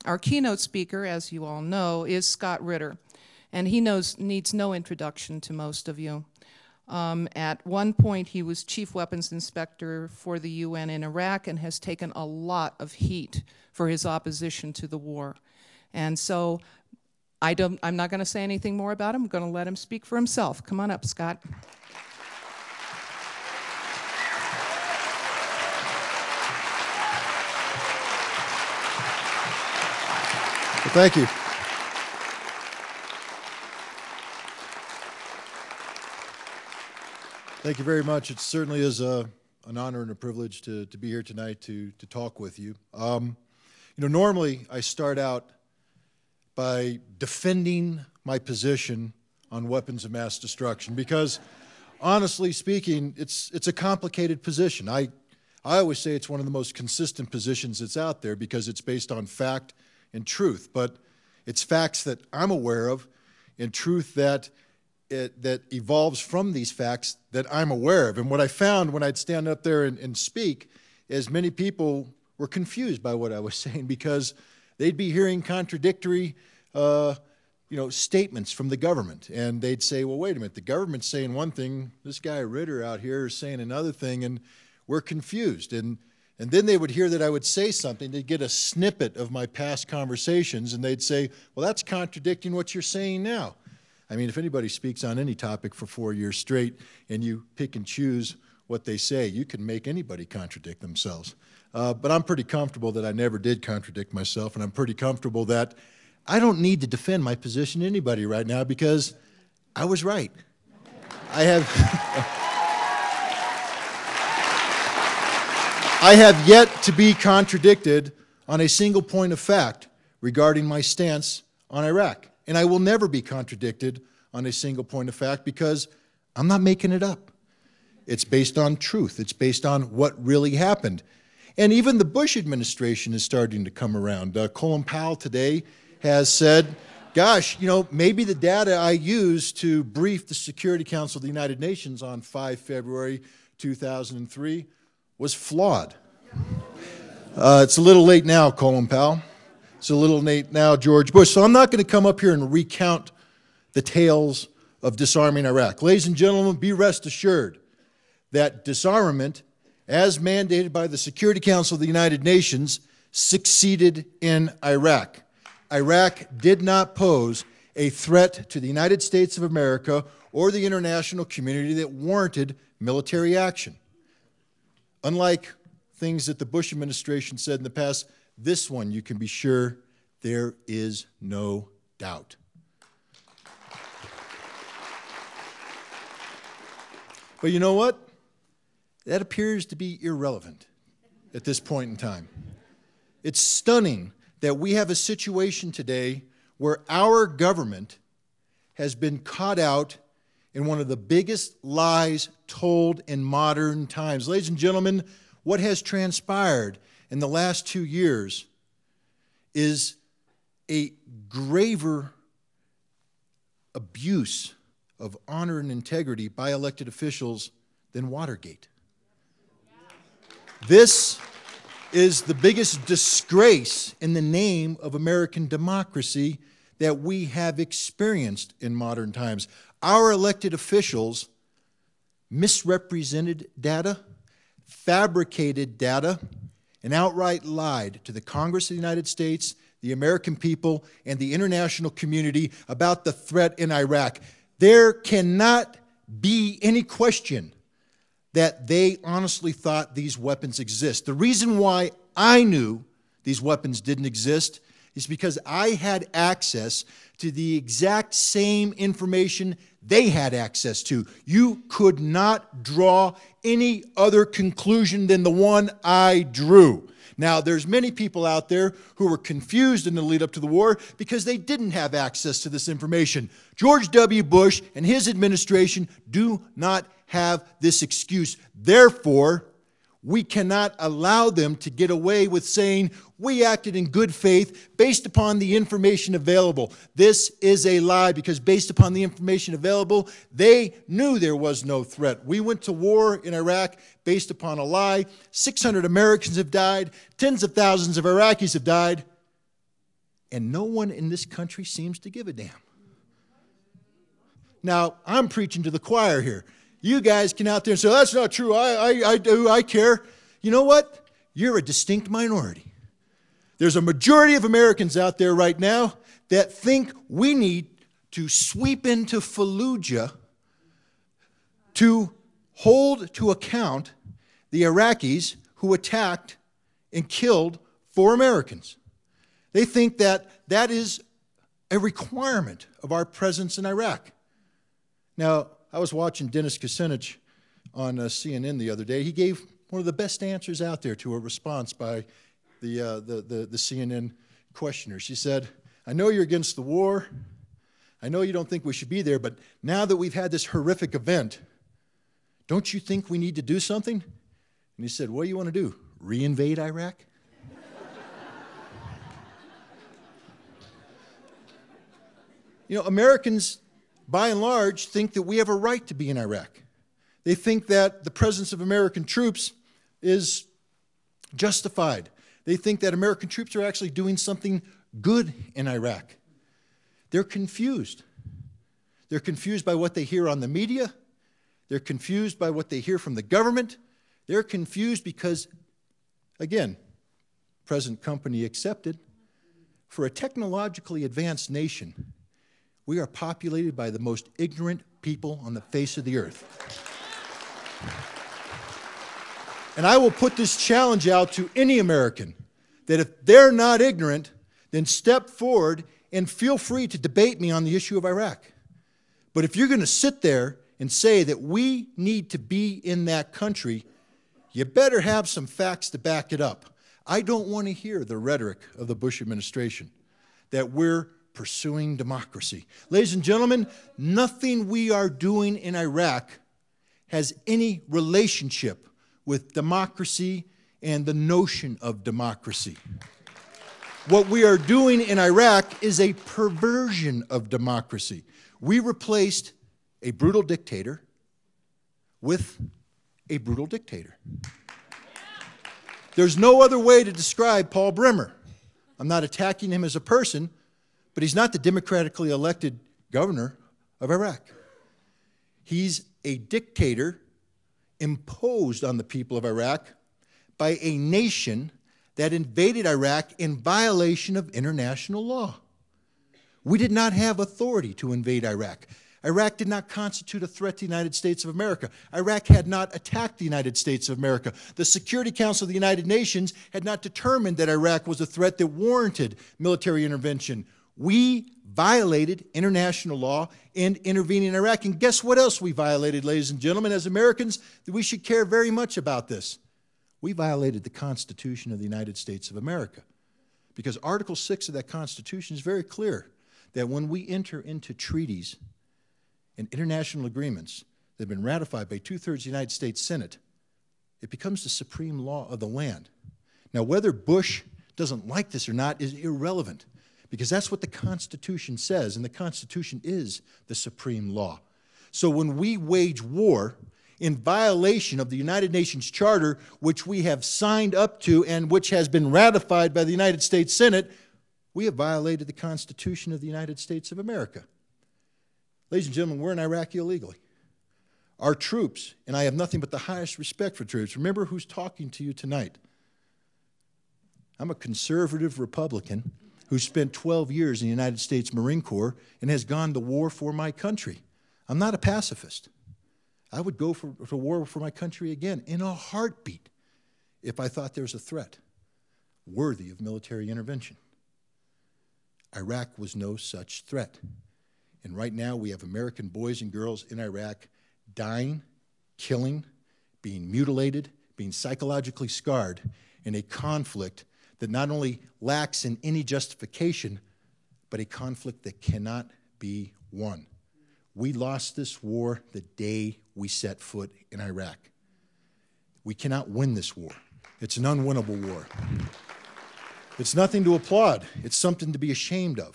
Our keynote speaker, as you all know, is Scott Ritter, and he needs no introduction to most of you. At one point, he was Chief Weapons Inspector for the UN in Iraq and has taken a lot of heat for his opposition to the war. And so I'm not going to say anything more about him. I'm going to let him speak for himself. Come on up, Scott. Well, thank you. Thank you very much. It certainly is an honor and a privilege to be here tonight to talk with you. Normally I start out by defending my position on weapons of mass destruction because, honestly speaking, it's a complicated position. I always say it's one of the most consistent positions that's out there because it's based on fact and truth, but it's facts that I'm aware of and truth that evolves from these facts that I'm aware of. And what I found when I'd stand up there and speak is many people were confused by what I was saying because they'd be hearing contradictory statements from the government. And they'd say, well, wait a minute, the government's saying one thing, this guy Ritter out here is saying another thing, and we're confused. And then they would hear that I would say something, they'd get a snippet of my past conversations, and they'd say, well, that's contradicting what you're saying now. I mean, if anybody speaks on any topic for 4 years straight and you pick and choose what they say, you can make anybody contradict themselves. But I'm pretty comfortable that I never did contradict myself, and I'm pretty comfortable that I don't need to defend my position to anybody right now because I was right. I have yet to be contradicted on a single point of fact regarding my stance on Iraq. And I will never be contradicted on a single point of fact because I'm not making it up. It's based on truth. It's based on what really happened. And even the Bush administration is starting to come around. Colin Powell today has said, gosh, maybe the data I used to brief the Security Council of the United Nations on 5 February 2003 was flawed. It's a little late now, Colin Powell. It's a little late now, George Bush. So I'm not going to come up here and recount the tales of disarming Iraq. Ladies and gentlemen, be rest assured that disarmament, as mandated by the Security Council of the United Nations, succeeded in Iraq. Iraq did not pose a threat to the United States of America or the international community that warranted military action. Unlike things that the Bush administration said in the past, this one, you can be sure, there is no doubt. But you know what? That appears to be irrelevant at this point in time. It's stunning that we have a situation today where our government has been caught out in one of the biggest lies told in modern times. Ladies and gentlemen, what has transpired in the last 2 years is a graver abuse of honor and integrity by elected officials than Watergate. This is the biggest disgrace in the name of American democracy that we have experienced in modern times. Our elected officials misrepresented data, fabricated data, and outright lied to the Congress of the United States, the American people, and the international community about the threat in Iraq. There cannot be any question that they honestly thought these weapons exist. The reason why I knew these weapons didn't exist is because I had access to the exact same information they had access to. You could not draw any other conclusion than the one I drew. Now, there's many people out there who were confused in the lead up to the war because they didn't have access to this information. George W. Bush and his administration do not have this excuse. Therefore, we cannot allow them to get away with saying we acted in good faith based upon the information available. This is a lie because based upon the information available, they knew there was no threat. We went to war in Iraq based upon a lie. 600 Americans have died. Tens of thousands of Iraqis have died. and no one in this country seems to give a damn. Now, I'm preaching to the choir here. You guys can out there and say, that's not true, I do, I care. You know what? You're a distinct minority. There's a majority of Americans out there right now that think we need to sweep into Fallujah to hold to account the Iraqis who attacked and killed 4 Americans. They think that that is a requirement of our presence in Iraq. Now, I was watching Dennis Kucinich on CNN the other day. He gave one of the best answers out there to a response by the CNN questioner. She said, I know you're against the war. I know you don't think we should be there, but now that we've had this horrific event, don't you think we need to do something? And he said, what do you want to do? Reinvade Iraq? You know, Americans, by and large, think that we have a right to be in Iraq. They think that the presence of American troops is justified. They think that American troops are actually doing something good in Iraq. They're confused. They're confused by what they hear on the media. They're confused by what they hear from the government. They're confused because, again, present company accepted, for a technologically advanced nation, we are populated by the most ignorant people on the face of the earth. And I will put this challenge out to any American, that if they're not ignorant, then step forward and feel free to debate me on the issue of Iraq. But if you're going to sit there and say that we need to be in that country, you better have some facts to back it up. I don't want to hear the rhetoric of the Bush administration that we're pursuing democracy. Ladies and gentlemen, nothing we are doing in Iraq has any relationship with democracy and the notion of democracy. What we are doing in Iraq is a perversion of democracy. We replaced a brutal dictator with a brutal dictator. There's no other way to describe Paul Bremer. I'm not attacking him as a person, but he's not the democratically elected governor of Iraq. He's a dictator imposed on the people of Iraq by a nation that invaded Iraq in violation of international law. We did not have authority to invade Iraq. Iraq did not constitute a threat to the United States of America. Iraq had not attacked the United States of America. The Security Council of the United Nations had not determined that Iraq was a threat that warranted military intervention. We violated international law and intervened in Iraq. And guess what else we violated, ladies and gentlemen? As Americans, we should care very much about this. We violated the Constitution of the United States of America, because Article 6 of that Constitution is very clear that when we enter into treaties and international agreements that have been ratified by 2/3 of the United States Senate, it becomes the supreme law of the land. Now, whether Bush doesn't like this or not is irrelevant, because that's what the Constitution says, and the Constitution is the supreme law. So when we wage war in violation of the United Nations Charter, which we have signed up to and which has been ratified by the United States Senate, we have violated the Constitution of the United States of America. Ladies and gentlemen, we're in Iraq illegally. Our troops, and I have nothing but the highest respect for troops. Remember who's talking to you tonight. I'm a conservative Republican who spent 12 years in the United States Marine Corps and has gone to war for my country. I'm not a pacifist. I would go to war for my country again in a heartbeat if I thought there was a threat worthy of military intervention. Iraq was no such threat. And right now we have American boys and girls in Iraq dying, killing, being mutilated, being psychologically scarred in a conflict that not only lacks in any justification, but a conflict that cannot be won. We lost this war the day we set foot in Iraq. We cannot win this war. It's an unwinnable war. It's nothing to applaud. It's something to be ashamed of.